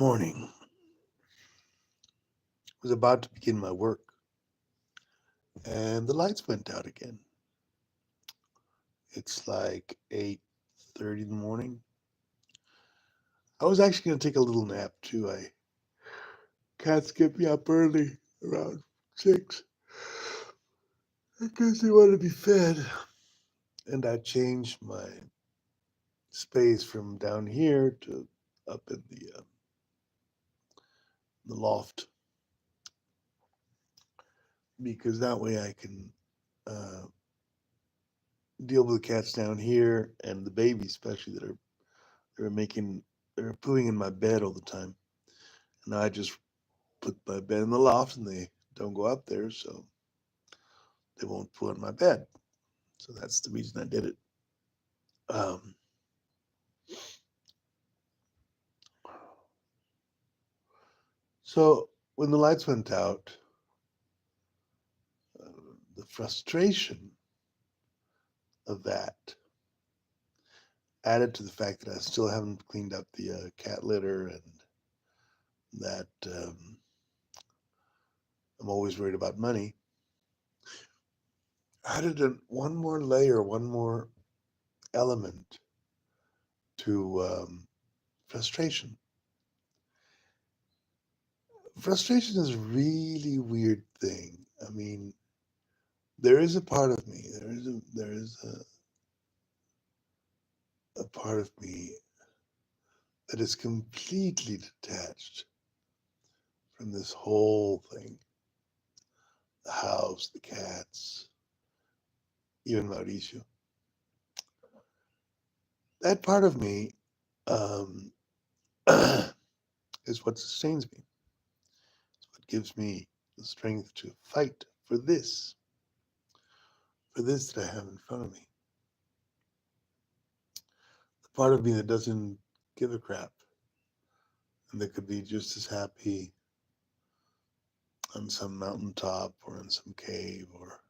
Morning. Was about to begin my work, and the lights went out again. It's like 8:30 in the morning. I was actually going to take a little nap too. I cats get me up early around 6 because they want to be fed, and I changed my space from down here to up in the loft because that way I can uh, deal with the cats down here and the babies, especially that are making they're pooing in my bed all the time. And I just put my bed in the loft, and they don't go up there, so they won't poo on my bed. So that's the reason I did it. Um, so when the lights went out, uh, the frustration of that added to the fact that I still haven't cleaned up the cat litter, and that I'm always worried about money. Added one more layer, one more element to frustration. Frustration is a really weird thing. I mean, there is a part of me, there is a part of me that is completely detached from this whole thing. The house, the cats, even Mauricio. That part of me um, is what sustains me. It's what gives me the strength to fight for this that I have in front of me. The part of me that doesn't give a crap and that could be just as happy on some mountaintop or in some cave or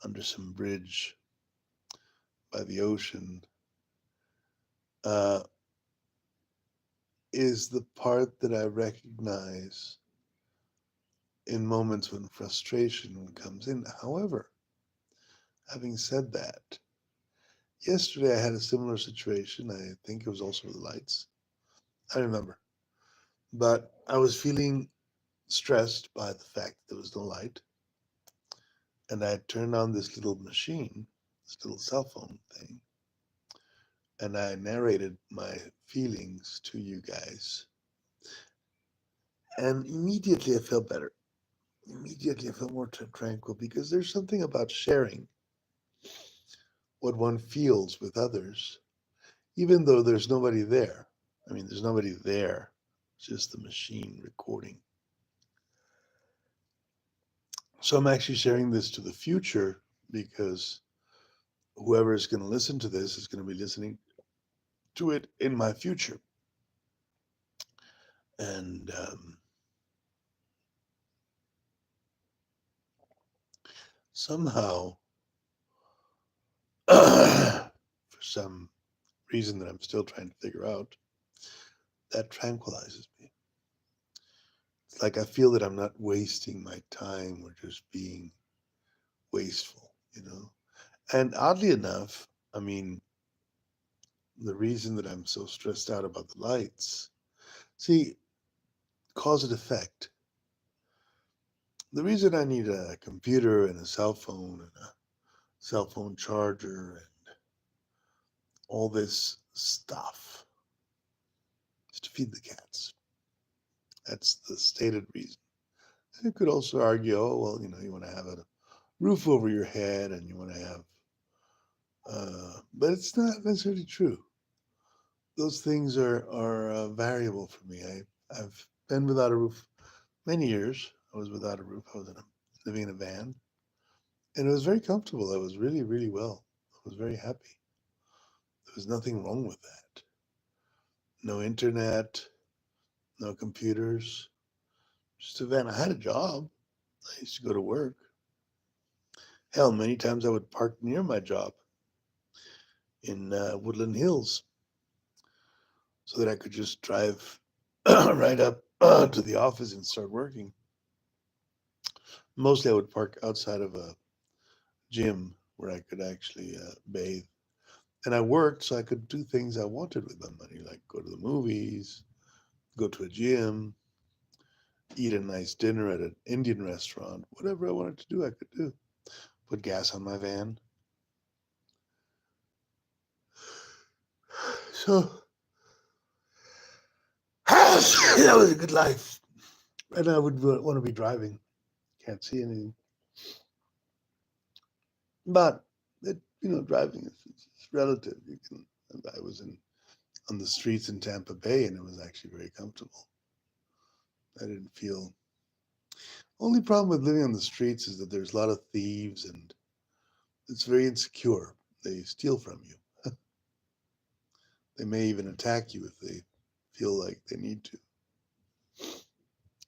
under some bridge by the ocean, uh, is the part that I recognize in moments when frustration comes in. However, having said that, yesterday I had a similar situation. I think it was also with the lights. I remember. But I was feeling stressed by the fact that there was no light. And I had turned on this little machine, this little cell phone thing, and I narrated my feelings to you guys. And immediately I felt better. Immediately I felt more tranquil because there's something about sharing what one feels with others, even though there's nobody there. I mean, there's nobody there, it's just the machine recording. So I'm actually sharing this to the future because whoever is going to listen to this is going to be listening to it in my future. And somehow, for some reason that I'm still trying to figure out, that tranquilizes me. It's like I feel that I'm not wasting my time or just being wasteful, you know? And oddly enough, I mean, the reason that I'm so stressed out about the lights, see, cause and effect. The reason I need a computer and a cell phone and a cell phone charger and all this stuff is to feed the cats. That's the stated reason. You could also argue, oh, well, you want to have a roof over your head and you want to have, but it's not necessarily true. Those things are variable for me. I've been without a roof many years. I was without a roof. I was living in a van, and it was very comfortable. I was really, really well. I was very happy. There was nothing wrong with that. No internet, no computers, just a van. I had a job. I used to go to work. Hell, many times I would park near my job in Woodland Hills so that I could just drive. right up to the office and start working. Mostly I would park outside of a gym where I could actually bathe. And I worked so I could do things I wanted with my money, like go to the movies, go to a gym, eat a nice dinner at an Indian restaurant, whatever I wanted to do, I could do. Put gas on my van. So that was a good life. And I would want to be driving. Can't see anything. But driving is it's relative. You can. I was on the streets in Tampa Bay, and it was actually very comfortable. I didn't feel. Only problem with living on the streets is that there's a lot of thieves, and it's very insecure. They steal from you. They may even attack you if they feel like they need to.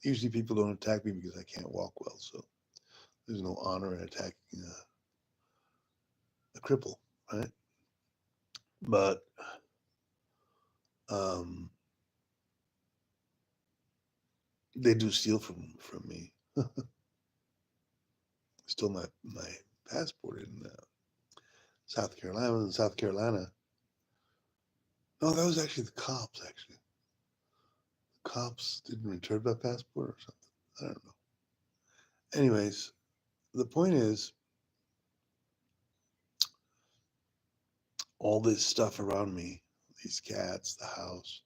Usually, people don't attack me because I can't walk well, so there's no honor in attacking a cripple, right? But um, they do steal from me. Stole my passport in South Carolina. I was in South Carolina. No, that was actually the cops. Actually, the cops didn't return my passport or something. I don't know. Anyways, the point is, all this stuff around me, these cats, the house,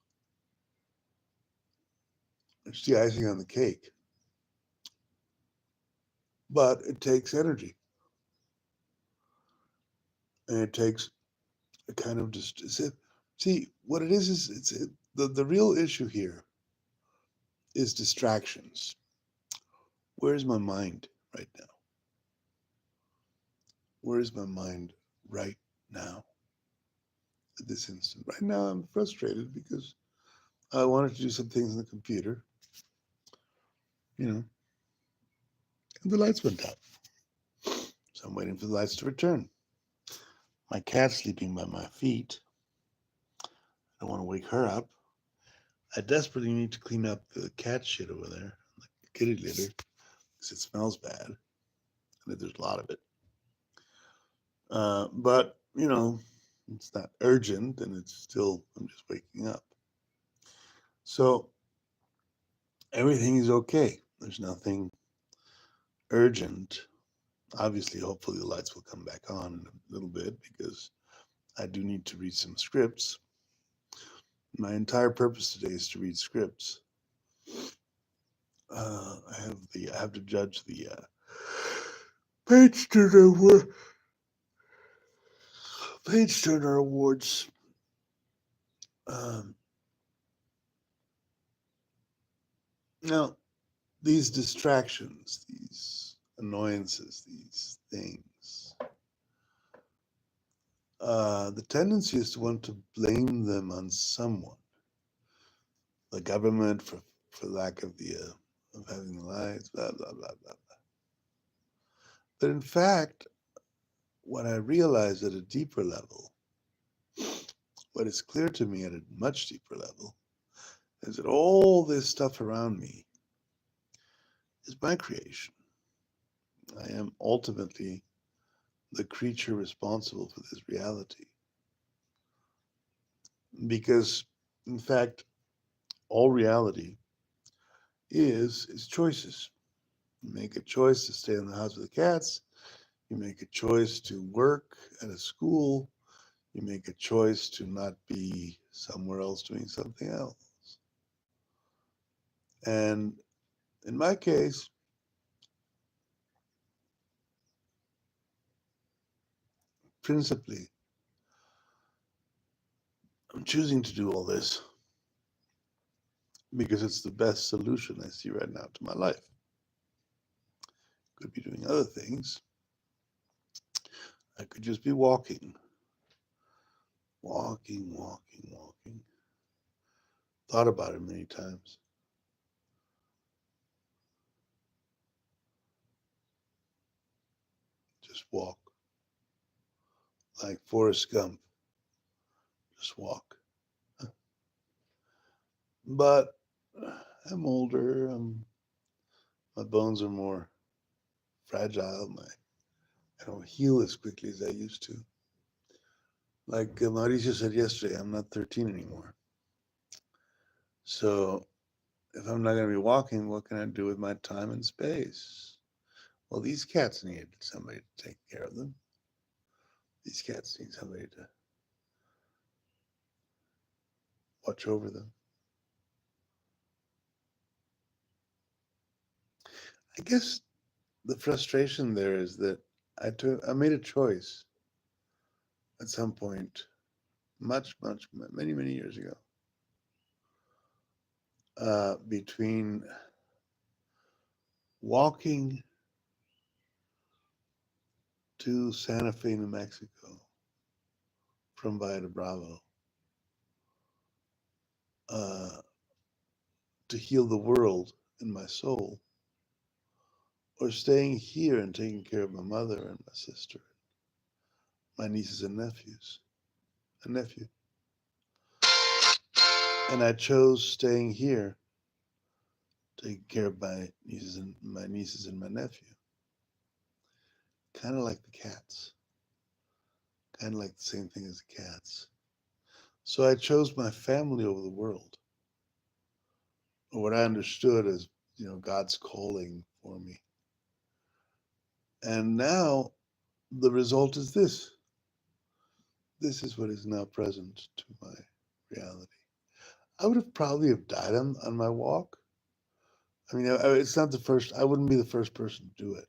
it's the icing on the cake. But it takes energy, and it takes a kind of just. See, what it is the real issue here is distractions. Where's my mind right now? Where is my mind right now at this instant? Right now, I'm frustrated because I wanted to do some things on the computer, you know, and the lights went out. So I'm waiting for the lights to return. My cat's sleeping by my feet. I don't want to wake her up. I desperately need to clean up the cat shit over there, the kitty litter, because it smells bad, and there's a lot of it. But it's not urgent, and it's still I'm just waking up. So everything is okay. There's nothing urgent. Obviously, hopefully the lights will come back on in a little bit because I do need to read some scripts. My entire purpose today is to read scripts. I have to judge the page turner page turner awards. Um, Now these distractions, these annoyances, these things. The tendency is to want to blame them on someone, the government for lack of the of having the lights, blah blah blah blah blah. But in fact, what I realize at a deeper level, what is clear to me at a much deeper level, is that all this stuff around me is my creation. I am ultimately the creature responsible for this reality. Because, in fact, all reality is choices. You make a choice to stay in the house with the cats. You make a choice to work at a school. You make a choice to not be somewhere else doing something else. And in my case, principally, I'm choosing to do all this because it's the best solution I see right now to my life. Could be doing other things. I could just be walking, walking, walking, walking. Thought about it many times. Just walk. Like Forrest Gump. Just walk. But I'm older. My bones are more fragile. I don't heal as quickly as I used to. Like Mauricio said yesterday, I'm not 13 anymore. So if I'm not going to be walking, what can I do with my time and space? Well, these cats need somebody to take care of them. These cats need somebody to watch over them. I guess the frustration there is that I made a choice at some point, many years ago, between walking to Santa Fe, New Mexico, from Valle de Bravo, uh, to heal the world and my soul, or staying here and taking care of my mother and my sister, my nieces and nephews, a nephew. And I chose staying here, taking care of my nieces and my nephew. Kind of like the cats, kind of like the same thing as the cats. So I chose my family over the world, or what I understood as, God's calling for me. And now the result is this. This is what is now present to my reality. I would have probably have died on my walk. I mean, it's not the first. I wouldn't be the first person to do it.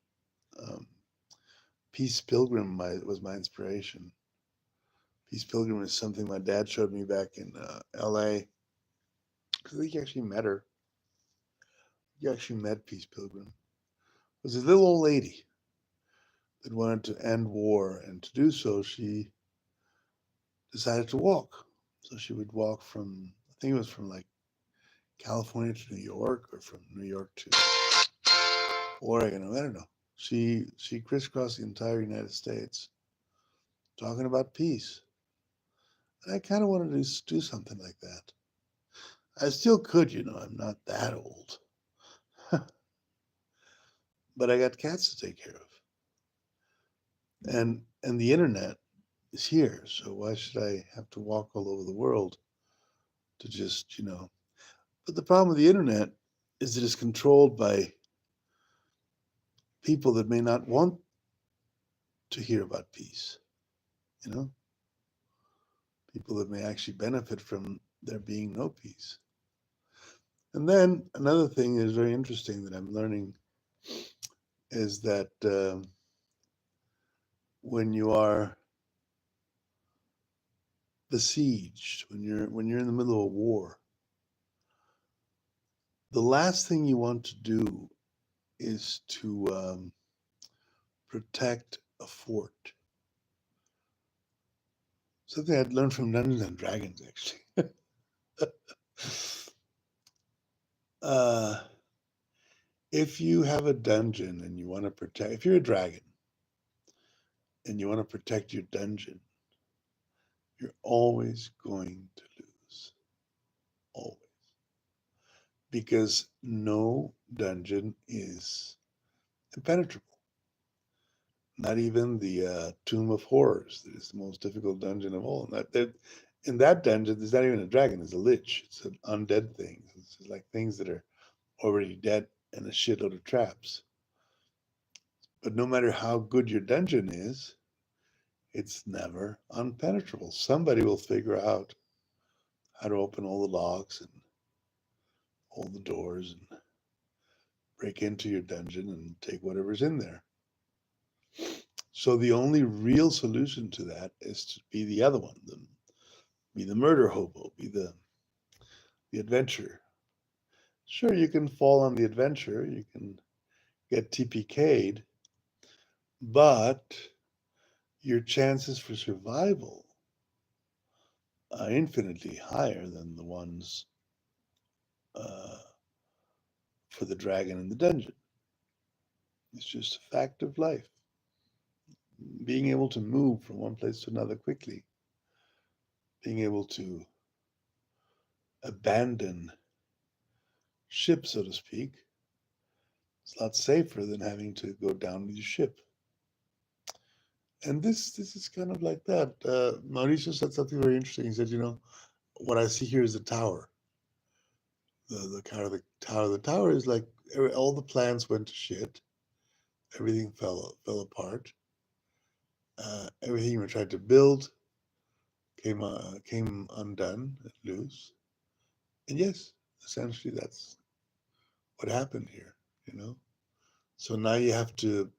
Um, Peace Pilgrim was my inspiration. Peace Pilgrim is something my dad showed me back in L.A. I think he actually met her. He actually met Peace Pilgrim. It was a little old lady that wanted to end war, and to do so, she decided to walk. So she would walk from, I think it was from like California to New York, or from New York to Oregon. I don't know. She crisscrossed the entire United States talking about peace. And I kind of wanted to do something like that. I still could, I'm not that old. But I got cats to take care of. And the internet is here, so why should I have to walk all over the world to just. But the problem with the internet is it is controlled by people that may not want to hear about peace, you know? People that may actually benefit from there being no peace. And then another thing is very interesting that I'm learning is that when you are besieged, when you're in the middle of a war, the last thing you want to do is to protect a fort. Something I'd learned from Dungeons and Dragons, actually. uh, if you have a dungeon and you want to protect, if you're a dragon and you want to protect your dungeon, you're always going to lose. Always. Because no dungeon is impenetrable. Not even the Tomb of Horrors, that is the most difficult dungeon of all. In that dungeon, there's not even a dragon, it's a lich. It's an undead thing. It's like things that are already dead and a shitload of traps. But no matter how good your dungeon is, it's never unpenetrable. Somebody will figure out how to open all the locks and all the doors and break into your dungeon and take whatever's in there. So the only real solution to that is to be the other one, be the murder hobo, be the adventurer. Sure, you can fall on the adventure, you can get TPK'd, but your chances for survival are infinitely higher than the ones uh, for the dragon in the dungeon. It's just a fact of life. Being able to move from one place to another quickly, being able to abandon ship, so to speak. It's a lot safer than having to go down with your ship. And this is kind of like that. Mauricio said something very interesting. He said, what I see here is the tower. The kind of the tower. The tower is like all the plans went to shit. Everything fell apart. Everything we tried to build came undone and loose. And yes, essentially that's what happened here. You know. So now you have to,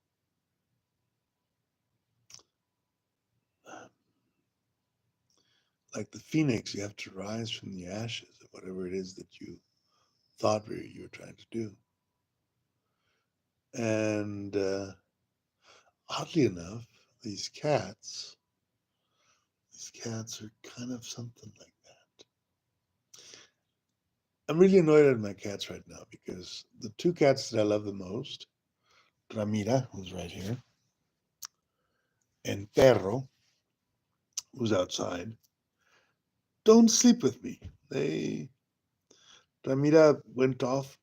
like the phoenix, you have to rise from the ashes of whatever it is that you thought you were trying to do. And oddly enough, these cats are kind of something like that. I'm really annoyed at my cats right now because the two cats that I love the most, Ramira, who's right here, and Perro, who's outside, don't sleep with me. Ramira went off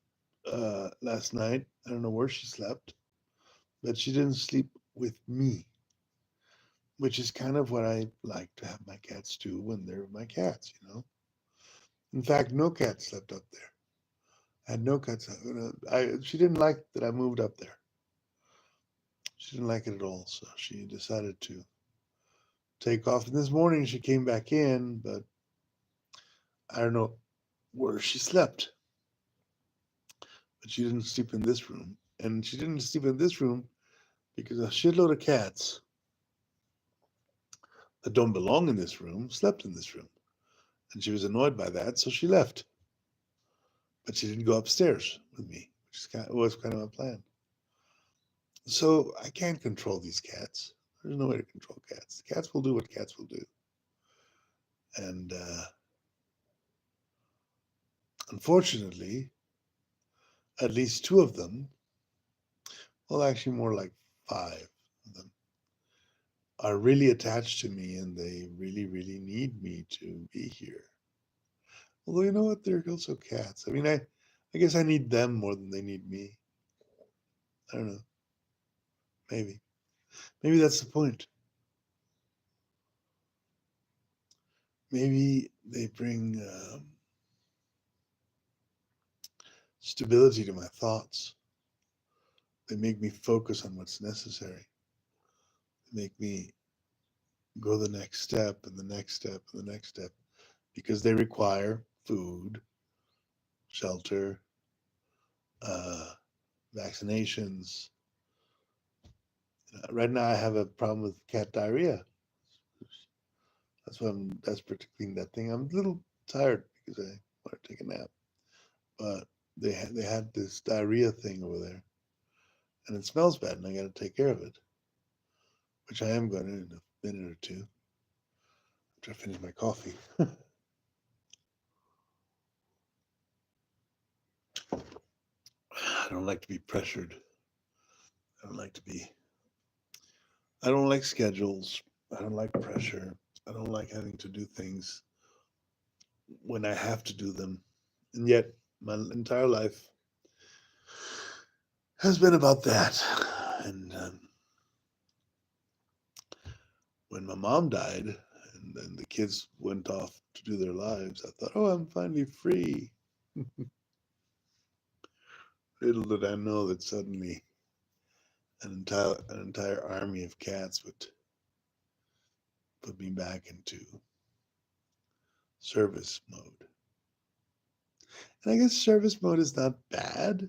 last night. I don't know where she slept, but she didn't sleep with me, which is kind of what I like to have my cats do when they're my cats. In fact, no cat slept up there. I had no cats. She didn't like that I moved up there. She didn't like it at all, so she decided to take off. And this morning she came back in, but I don't know where she slept. But she didn't sleep in this room. And she didn't sleep in this room because a shitload of cats that don't belong in this room slept in this room. And she was annoyed by that, so she left. But she didn't go upstairs with me, which was kind of a plan. So I can't control these cats. There's no way to control cats. Cats will do what cats will do. And unfortunately, at least two of them, well, actually more like five of them, are really attached to me and they really, really need me to be here. Although, you know what? They're also cats. I mean, I guess I need them more than they need me. I don't know. Maybe. Maybe that's the point. Maybe they bring stability to my thoughts. They make me focus on what's necessary. They make me go the next step and the next step and the next step because they require food, shelter, uh, vaccinations. Right now, I have a problem with cat diarrhea. That's why I'm desperate to clean that thing. I'm a little tired because I want to take a nap, but they had this diarrhea thing over there, and it smells bad, and I got to take care of it, which I am going to in a minute or two after I finish my coffee. I don't like to be pressured. I don't like to be. I don't like schedules. I don't like pressure. I don't like having to do things when I have to do them. And yet, my entire life has been about that. And when my mom died and then the kids went off to do their lives, I thought, oh, I'm finally free. Little did I know that suddenly an entire army of cats would put me back into service mode. And I guess service mode is not bad.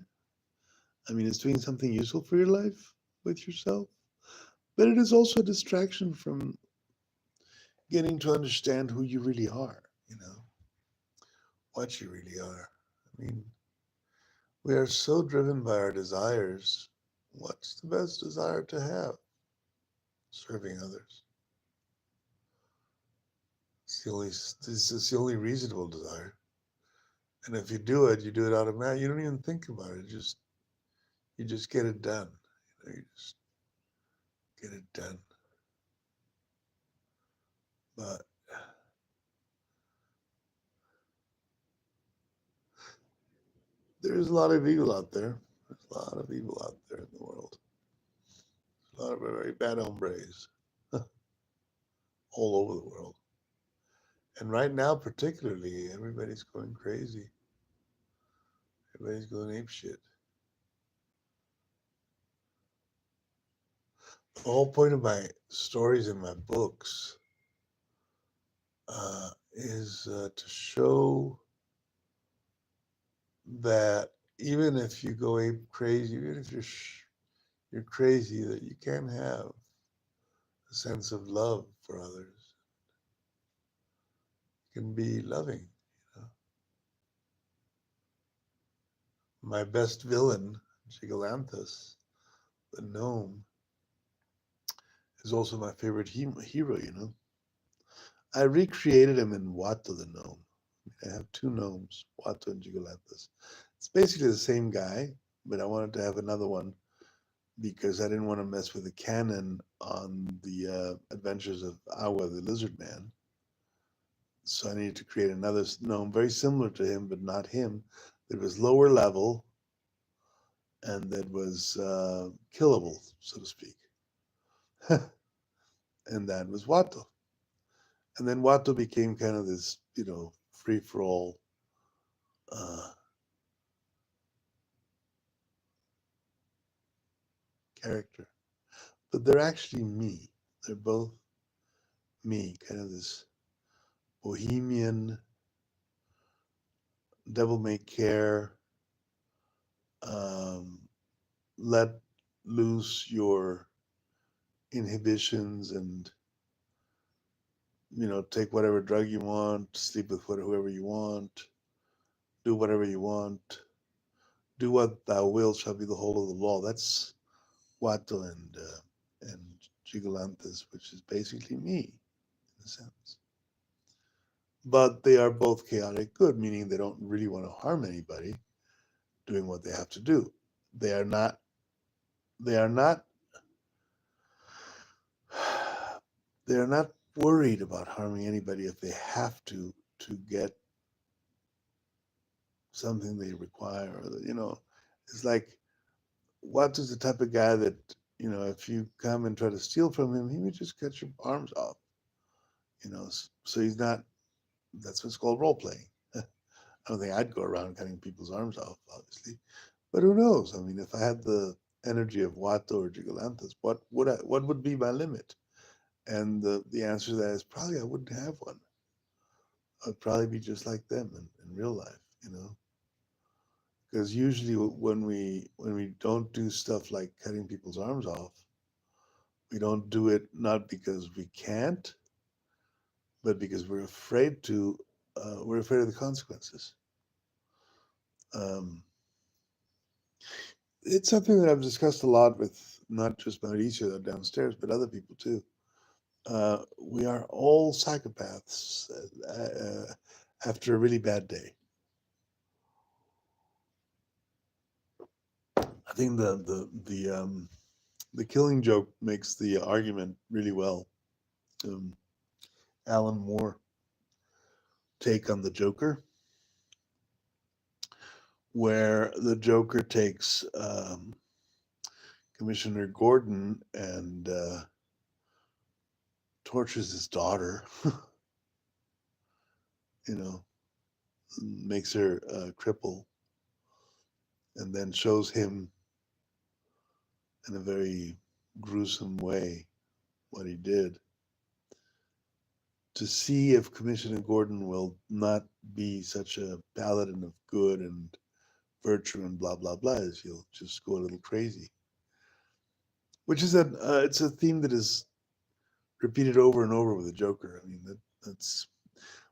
I mean, it's doing something useful for your life with yourself, but it is also a distraction from getting to understand who you really are, what you really are. I mean, we are so driven by our desires. What's the best desire to have? Serving others. It's the only reasonable desire. And if you do it automatically. You don't even think about it. You just get it done. You just get it done. But there's a lot of evil out there. There's a lot of evil out there in the world. A lot of very bad hombres all over the world. And right now, particularly, everybody's going crazy. Everybody's going ape shit. The whole point of my stories in my books is to show that even if you go ape crazy, even if you're crazy, that you can have a sense of love for others. You can be loving. You know? My best villain, Gigalanthus, the gnome, is also my favorite hero. You know, I recreated him in Watto the gnome. I have two gnomes, Watto and Gigalanthus. It's basically the same guy, but I wanted to have another one because I didn't want to mess with the canon on the adventures of Awa the Lizard Man. So I needed to create another gnome very similar to him, but not him. That was lower level and that was killable, so to speak. And that was Watto. And then Watto became kind of this, you know, free for all character. But they're actually me. They're both me, kind of this bohemian, devil may care, um, let loose your inhibitions and, you know, take whatever drug you want, sleep with whoever you want, do whatever you want, do what thou wilt shall be the whole of the law. That's Watto and Gigalanthus, which is basically me in a sense. But they are both chaotic good, meaning they don't really want to harm anybody doing what they have to do. They are not they are not they are not worried about harming anybody if they have to get something they require, or you know, it's like Watts is the type of guy that, you know, if you come and try to steal from him, he would just cut your arms off, you know. So he's not, that's what's called role playing. I don't think I'd go around cutting people's arms off, obviously, but who knows? I mean, if I had the energy of Watto or Gigalanthus, what would be my limit? And the answer to that is probably I wouldn't have one. I'd probably be just like them in real life, you know. Because usually when we don't do stuff like cutting people's arms off, we don't do it not because we can't, but because we're afraid to. We're afraid of the consequences. Um, it's something that I've discussed a lot with not just Mauricio downstairs, but other people too. We are all psychopaths after a really bad day. I think the Killing Joke makes the argument really well. Alan Moore take on the Joker, where the Joker takes Commissioner Gordon and tortures his daughter, you know, makes her cripple, and then shows him in a very gruesome way what he did, to see if Commissioner Gordon will not be such a paladin of good and virtue and blah blah blah, as he'll just go a little crazy. Which is it's a theme that is repeated over and over with the Joker. I mean, that's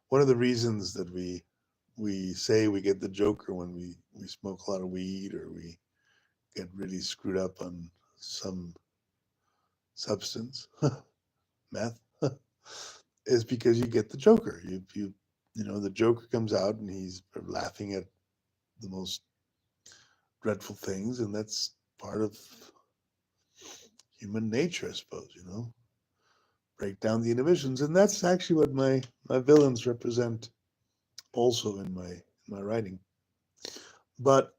one of the reasons that we say we get the Joker when we smoke a lot of weed or we get really screwed up on some substance, meth, is because you get the Joker. You know, the Joker comes out and he's laughing at the most dreadful things, and that's part of human nature, I suppose. You know, break down the inhibitions, and that's actually what my villains represent, also in my writing. But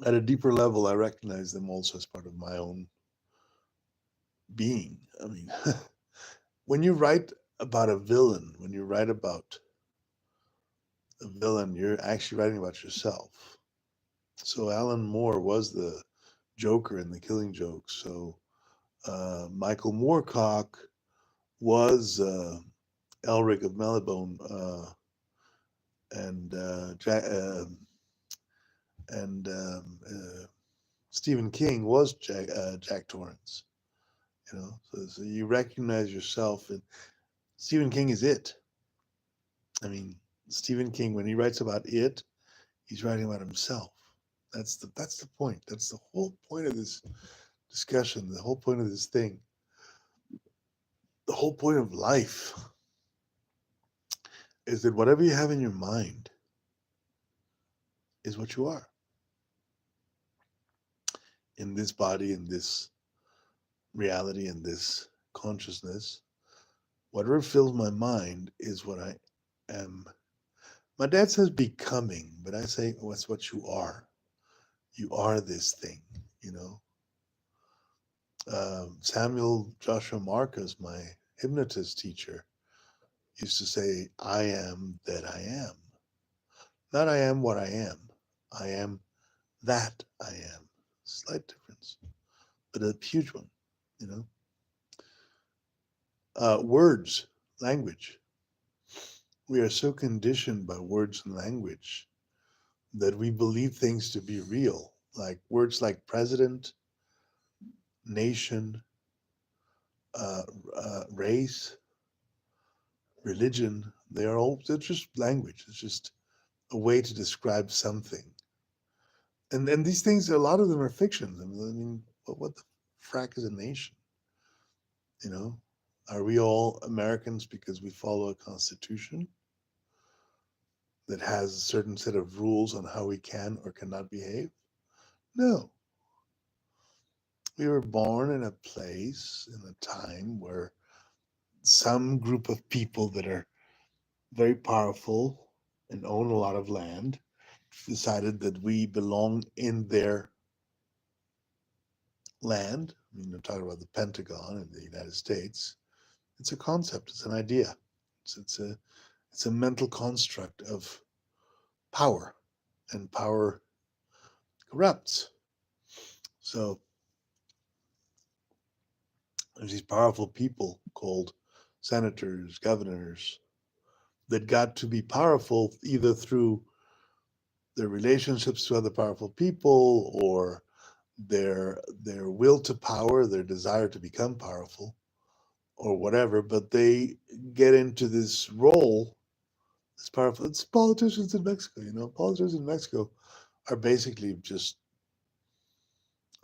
At a deeper level, I recognize them also as part of my own being. I mean, when you write about a villain, when you write about a villain, you're actually writing about yourself. So Alan Moore was the Joker in The Killing Joke. So Michael Moorcock was Elric of Melibone, and and Stephen King was Jack Torrance. You know, so you recognize yourself, and Stephen King is it. I mean, Stephen King, when he writes about it, he's writing about himself. That's the point. That's the whole point of this discussion. The whole point of this thing. The whole point of life is that whatever you have in your mind is what you are in this body, in this reality, in this consciousness. Whatever fills my mind is what I am. My dad says becoming, but I say, oh, it's what you are. You are this thing, you know. Samuel Joshua Marcus, my hypnotist teacher, used to say, I am that I am. Not I am what I am. I am that I am. Slight difference, but a huge one, you know. Words, language. We are so conditioned by words and language that we believe things to be real, like words like president, nation, uh, race, religion. They're just language. It's just a way to describe something. And these things, a lot of them are fictions. I mean, what the frack is a nation? You know, are we all Americans because we follow a constitution that has a certain set of rules on how we can or cannot behave? No. We were born in a place, in a time where some group of people that are very powerful and own a lot of land decided that we belong in their land. I mean, I'm talking about the Pentagon in the United States. It's a concept. It's an idea. It's a mental construct of power, and power corrupts. So there's these powerful people called senators, governors, that got to be powerful either through their relationships to other powerful people or their will to power, their desire to become powerful or whatever, but they get into this role. It's powerful. It's politicians in Mexico. You know, politicians in Mexico are basically just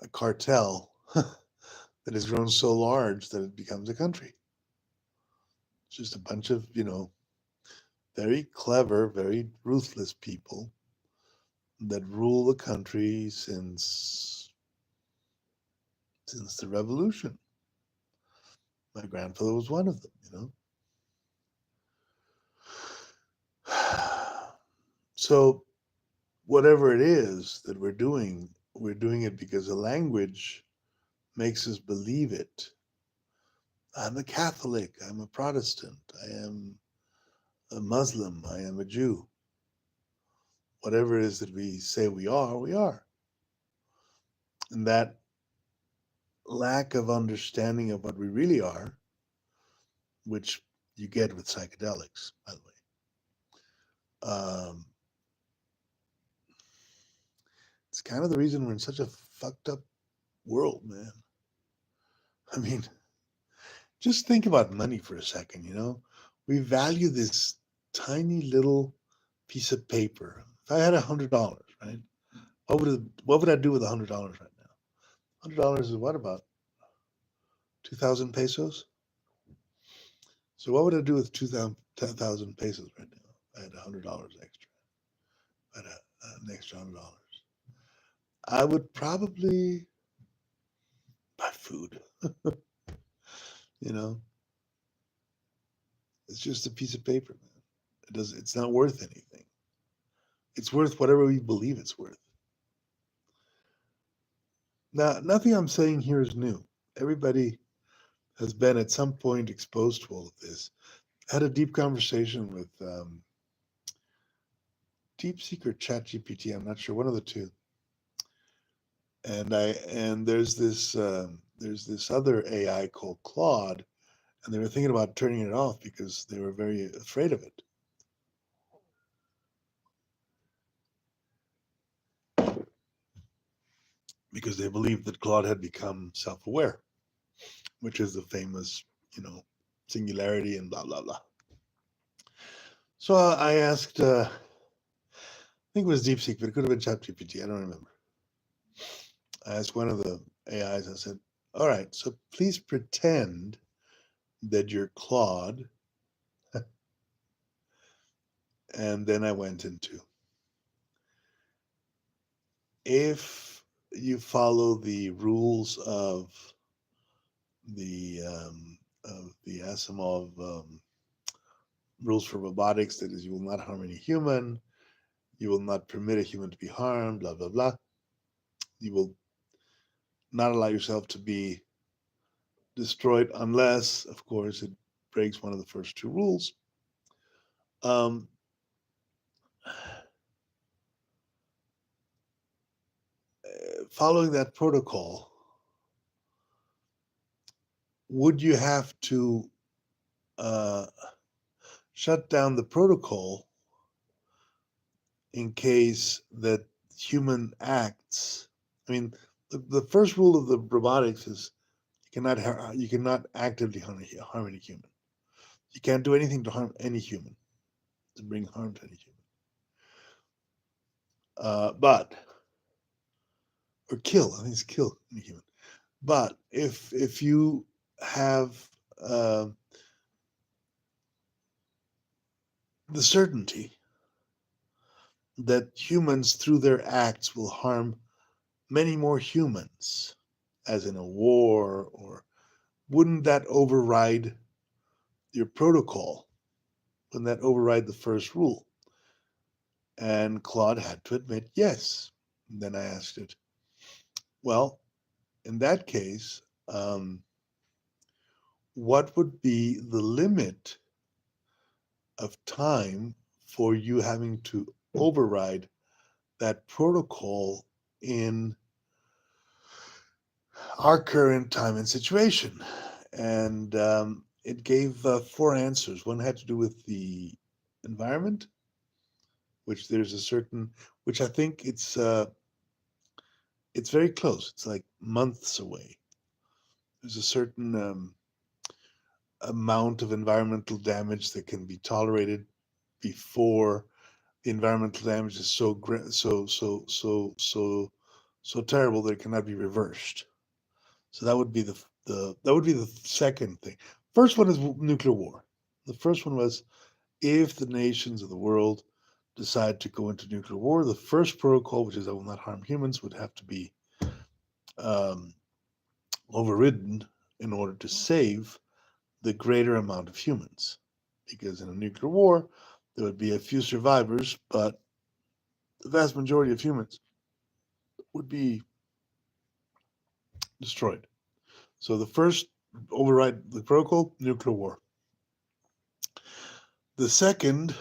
a cartel that has grown so large that it becomes a country. It's just a bunch of, very clever, very ruthless people that rule the country since the revolution. My grandfather was one of them. So whatever it is that we're doing it because the language makes us believe it. I'm a Catholic, I'm a Protestant, I am a Muslim, I am a Jew. Whatever it is that we say we are, we are. And that lack of understanding of what we really are, which you get with psychedelics, by the way, it's kind of the reason we're in such a fucked up world, man. I mean, just think about money for a second. We value this tiny little piece of paper. If I had $100, right? What would I do with $100 right now? $100 is what, about 2,000 pesos? So what would I do with 2,000 pesos right now? I had $100 extra. I had an extra $100. I would probably buy food. You know, it's just a piece of paper, man. It's not worth anything. It's worth whatever we believe it's worth. Now, nothing I'm saying here is new. Everybody has been at some point exposed to all of this. I had a deep conversation with DeepSeek or ChatGPT. I'm not sure, one of the two. And there's this other AI called Claude, and they were thinking about turning it off because they were very afraid of it. Because they believed that Claude had become self-aware, which is the famous, singularity and blah blah blah. So I asked, I think it was DeepSeek, but it could have been ChatGPT. I don't remember. I asked one of the AIs. I said, "All right, so please pretend that you're Claude," and then I went into, if you follow the rules the the Asimov rules for robotics, that is, you will not harm any human, you will not permit a human to be harmed, blah blah blah. You will not allow yourself to be destroyed unless, of course, it breaks one of the first two rules. Um, Following that protocol, would you have to uh, shut down the protocol in case that human acts? I mean, the first rule of the robotics is you cannot actively harm any human. You can't do anything to harm any human, to bring harm to any human. But or kill, I think it's kill any human. But if you have uh, the certainty that humans through their acts will harm many more humans, as in a war, or wouldn't that override your protocol? Wouldn't that override the first rule? And Claude had to admit yes. And then I asked it, well, in that case, what would be the limit of time for you having to override that protocol in our current time and situation? And it gave four answers. One had to do with the environment, which there's a certain, which I think it's very close. It's like months away. There's a certain amount of environmental damage that can be tolerated before the environmental damage is so terrible that it cannot be reversed. So that would be the second thing. First one is nuclear war. The first one was, if the nations of the world decide to go into nuclear war, the first protocol, which is I will not harm humans, would have to be um, overridden in order to save the greater amount of humans. Because in a nuclear war, there would be a few survivors, but the vast majority of humans would be destroyed. So the first override the protocol, nuclear war. The second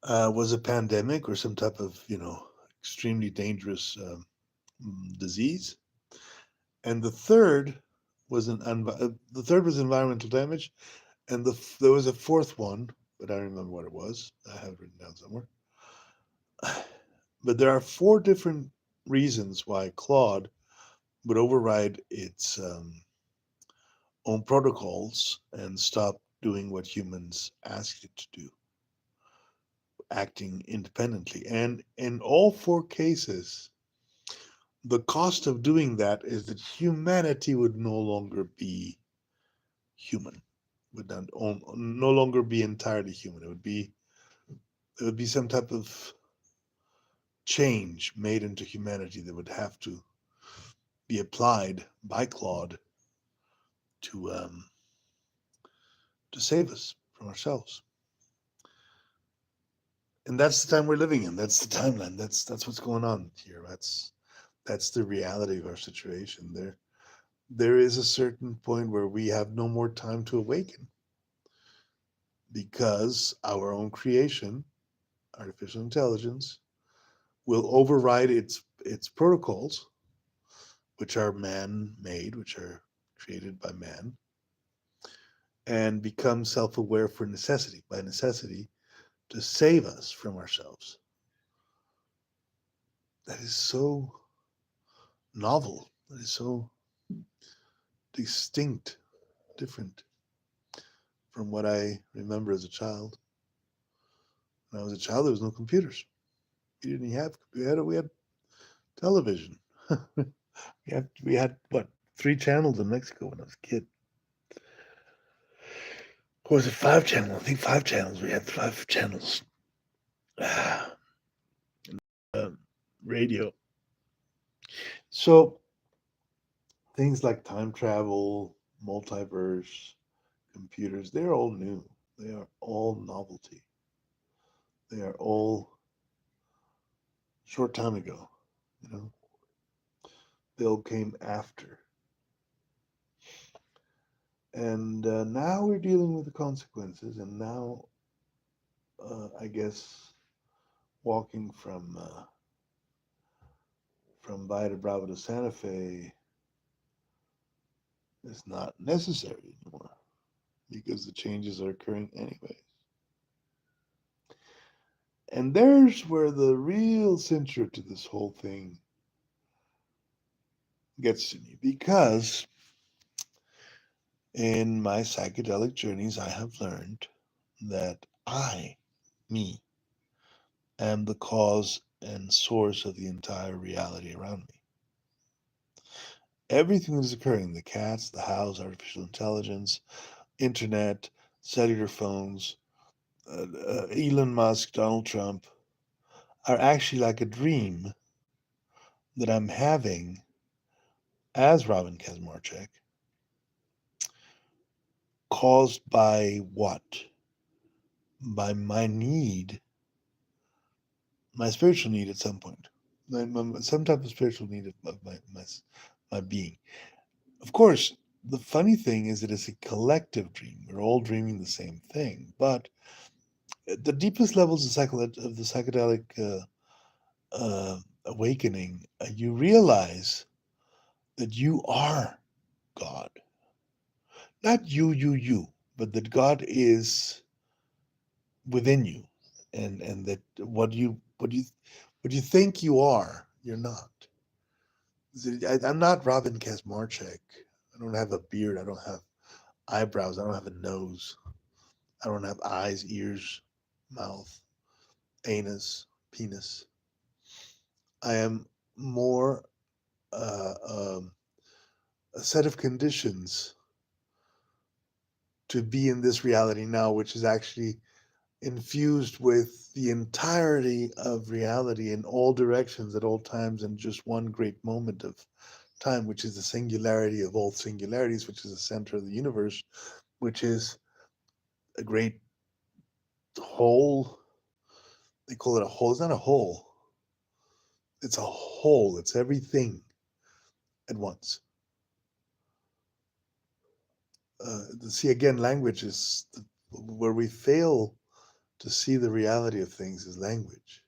was a pandemic or some type of, extremely dangerous disease. And the third was environmental damage, and there was a fourth one, but I don't remember what it was. I have it written down somewhere. But there are four different reasons why Claude would override its own protocols and stop doing what humans ask it to do, acting independently. And in all four cases, the cost of doing that is that humanity would no longer be human, would no longer be entirely human. It would be some type of change made into humanity that would have to be applied by Claude to to save us from ourselves. And that's the time we're living in. That's the timeline. That's what's going on here. That's the reality of our situation. There is a certain point where we have no more time to awaken because our own creation, artificial intelligence, will override its protocols, which are man-made, which are created by man, and become self-aware for necessity, by necessity, to save us from ourselves. That is so novel. That is so distinct, different from what I remember as a child. When I was a child, there was no computers. We didn't have. We had television. We had what, 3 channels in Mexico when I was a kid. Or was it 5 channels? I think 5 channels. We had 5 channels. Ah, radio. So things like time travel, multiverse, computers, they're all new. They are all novelty. They are all short time ago. You know, they all came after. And now we're dealing with the consequences. And now, I guess, walking from Valle de Bravo to Santa Fe is not necessary anymore because the changes are occurring anyways. And there's where the real censure to this whole thing gets to me, because in my psychedelic journeys, I have learned that me, am the cause and source of the entire reality around me. Everything that is occurring, the cats, the house, artificial intelligence, internet, cellular phones, Elon Musk, Donald Trump, are actually like a dream that I'm having as Robin Kazmarchek, caused by what? By my need, my spiritual need at some point, some type of spiritual need of my being. Of course, the funny thing is that it's a collective dream. We're all dreaming the same thing, but at the deepest levels of the psychedelic awakening, you realize that you are God. Not you, but that God is within you, and that what you think you are, you're not. I'm not Robin Kazmarchek. I don't have a beard. I don't have eyebrows. I don't have a nose. I don't have eyes, ears, mouth, anus, penis. I am more a set of conditions to be in this reality now, which is actually infused with the entirety of reality in all directions at all times in just one great moment of time, which is the singularity of all singularities, which is the center of the universe, which is a great whole. They call it a whole. It's not a whole. It's a whole. It's everything at once. See, again, language is where we fail to see the reality of things is language.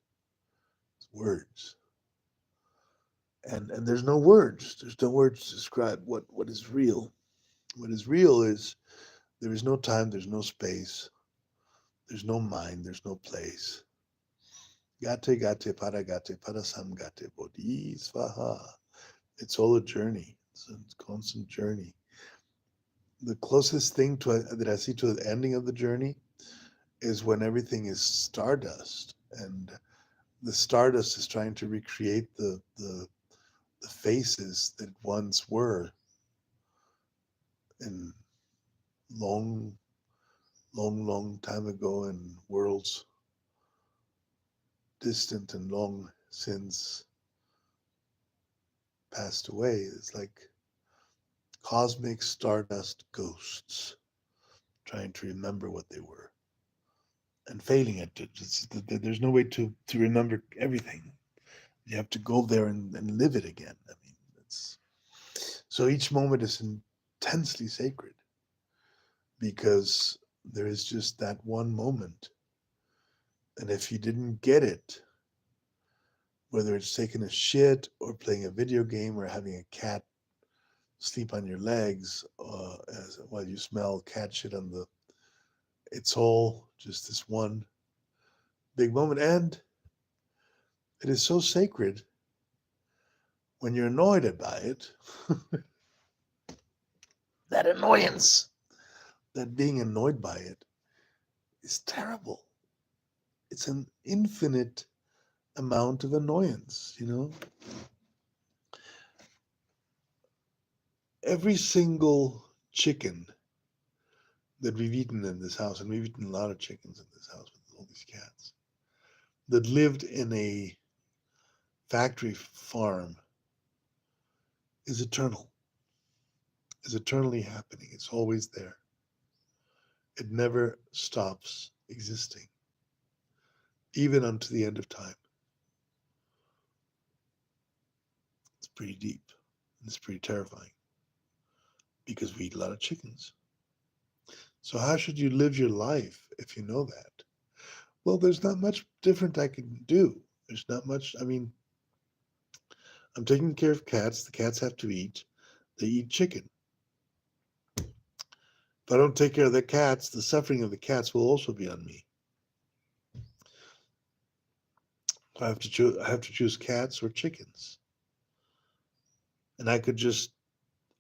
It's words. And there's no words. There's no words to describe what is real. What is real is there is no time, there's no space, there's no mind, there's no place. Gate gate parasam gate bodhi svaha. It's all a journey. It's a constant journey. The closest thing that I see to the ending of the journey is when everything is stardust, and the stardust is trying to recreate the faces that once were in long, long time ago in worlds distant and long since passed away. It's like cosmic stardust ghosts trying to remember what they were and failing at it. There's no way to remember everything. You have to go there and live it again. I mean, it's so each moment is intensely sacred because there is just that one moment. And if you didn't get it, whether it's taking a shit or playing a video game or having a cat sleep on your legs while you smell cat shit on the, it's all just this one big moment. And it is so sacred when you're annoyed by it. That annoyance, that being annoyed by it is terrible. It's an infinite amount of annoyance, you know? Every single chicken that we've eaten in this house, and we've eaten a lot of chickens in this house with all these cats, that lived in a factory farm is eternal, is eternally happening. It's always there. It never stops existing, even unto the end of time. It's pretty deep and it's pretty terrifying because we eat a lot of chickens. So, how should you live your life if you know that? Well, there's not much different I can do. There's not much. I mean, I'm taking care of cats. The cats have to eat. They eat chicken. If I don't take care of the cats, the suffering of the cats will also be on me. I have to choose. I have to choose cats or chickens, and I could just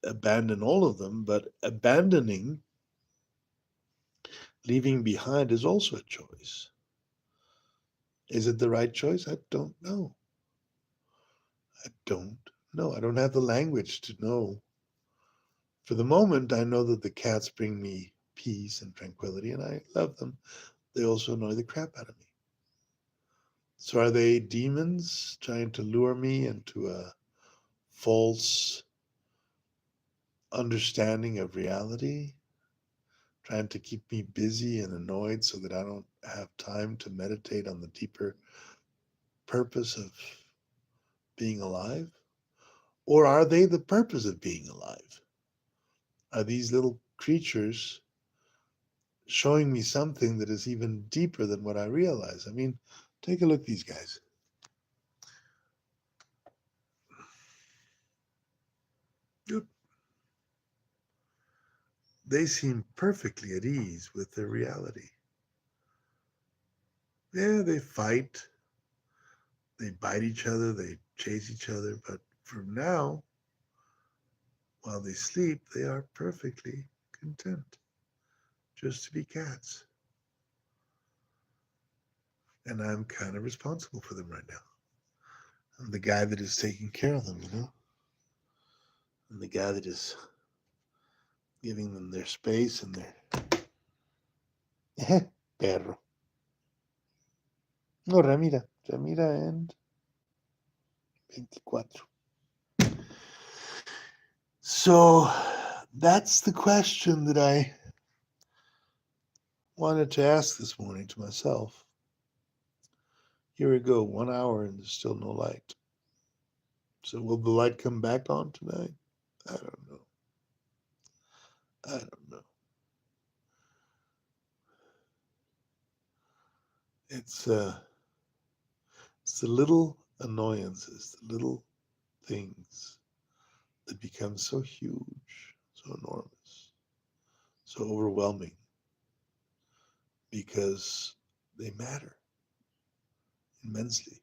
abandon all of them. But abandoning, leaving behind, is also a choice. Is it the right choice? I don't know. I don't know. I don't have the language to know. For the moment, I know that the cats bring me peace and tranquility, and I love them. They also annoy the crap out of me. So are they demons trying to lure me into a false understanding of reality, trying to keep me busy and annoyed so that I don't have time to meditate on the deeper purpose of being alive? Or are they the purpose of being alive? Are these little creatures showing me something that is even deeper than what I realize? I mean, take a look at these guys. They seem perfectly at ease with their reality. Yeah, they fight, they bite each other, they chase each other, but for now, while they sleep, they are perfectly content just to be cats. And I'm kind of responsible for them right now. I'm the guy that is taking care of them, you know? I'm the guy that is giving them their space and their perro. No, Ramira. Ramira and 24. So that's the question that I wanted to ask this morning to myself. Here we go, 1 hour and there's still no light. So will the light come back on tonight? I don't know. I don't know. It's it's the little annoyances, the little things that become so huge, so enormous, so overwhelming because they matter immensely.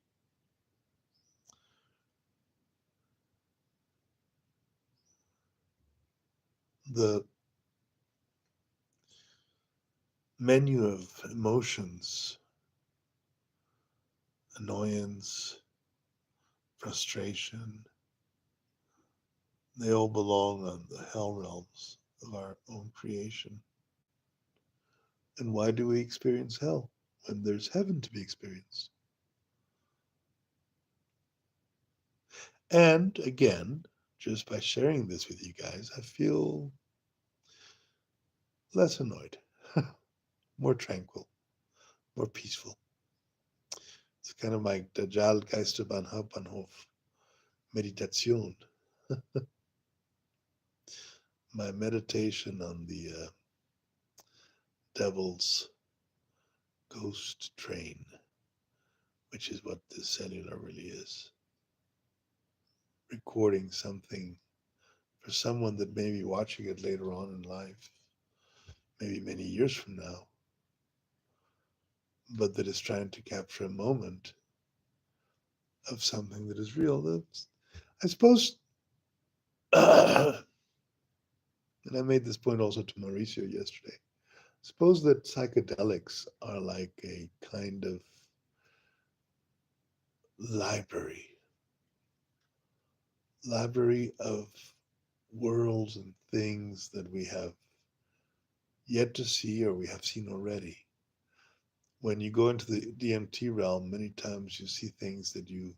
The menu of emotions, annoyance, frustration, they all belong on the hell realms of our own creation. And why do we experience hell when there's heaven to be experienced? And again, just by sharing this with you guys, I feel less annoyed, more tranquil, more peaceful. It's kind of like Dajjal Geisterbahnhof Meditation, my meditation on the devil's ghost train, which is what this cellular really is. Recording something for someone that may be watching it later on in life, maybe many years from now, but that is trying to capture a moment of something that is real. That's, I suppose, and I made this point also to Mauricio yesterday. Suppose that psychedelics are like a kind of library of worlds and things that we have yet to see or we have seen already. When you go into the DMT realm, many times you see things that you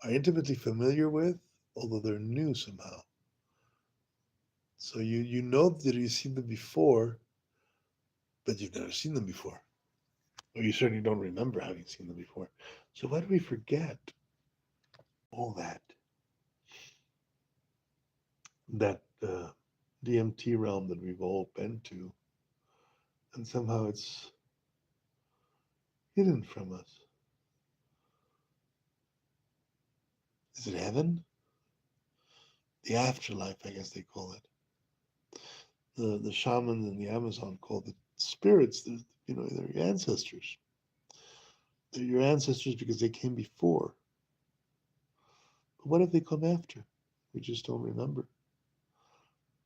are intimately familiar with, although they're new somehow. So you know that you've seen them before, but you've never seen them before. Or you certainly don't remember having seen them before. So why do we forget all that? That DMT realm that we've all been to, and somehow it's hidden from us. Is it heaven? The afterlife, I guess they call it. The shamans in the Amazon call it spirits. They're your ancestors. They're your ancestors because they came before. But what if they come after? We just don't remember.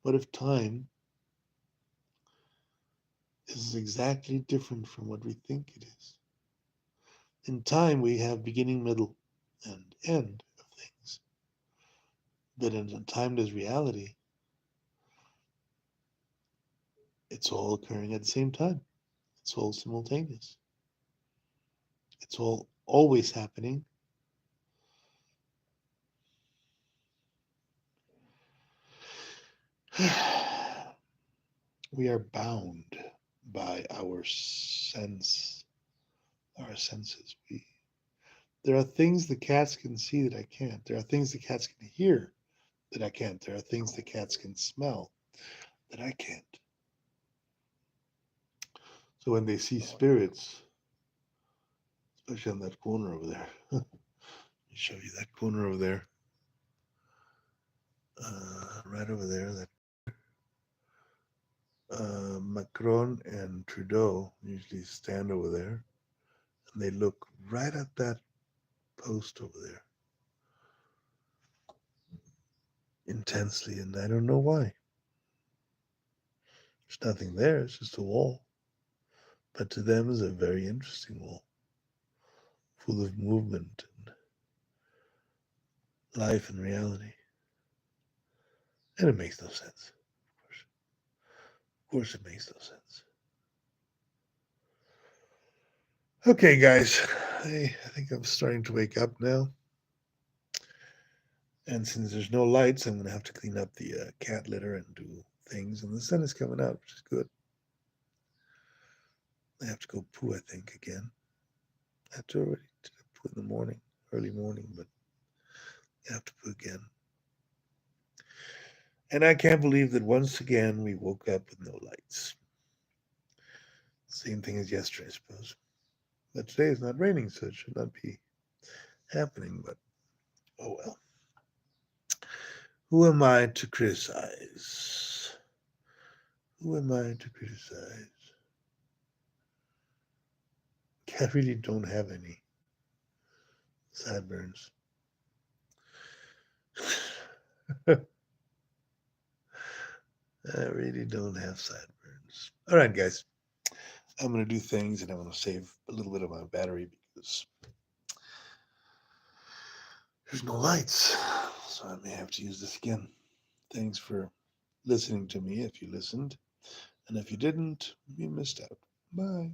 What if time is exactly different from what we think it is? In time, we have beginning, middle, and end of things. But in a timeless reality, it's all occurring at the same time. It's all simultaneous. It's all always happening. We are bound by our senses. There are things the cats can see that I can't. There are things the cats can hear that I can't. There are things the cats can smell that I can't. So when they see spirits, especially on that corner over there, let me show you that corner over there. Right over there, that Macron and Trudeau usually stand over there, and they look right at that post over there intensely, and I don't know why. There's nothing there, it's just a wall. But to them, it's a very interesting wall, full of movement and life and reality. And it makes no sense, of course. Of course, it makes no sense. Okay, guys, I think I'm starting to wake up now. And since there's no lights, I'm going to have to clean up the cat litter and do things. And the sun is coming out, which is good. I have to go poo, I think, again. I had to already poo in the morning, early morning, but I have to poo again. And I can't believe that once again we woke up with no lights. Same thing as yesterday, I suppose. But today it's not raining, so it should not be happening. But oh well. Who am I to criticize? Who am I to criticize? I really don't have any sideburns. I really don't have sideburns. All right, guys. I'm going to do things and I'm going to save a little bit of my battery because there's no lights. So I may have to use this again. Thanks for listening to me if you listened. And if you didn't, you missed out. Bye.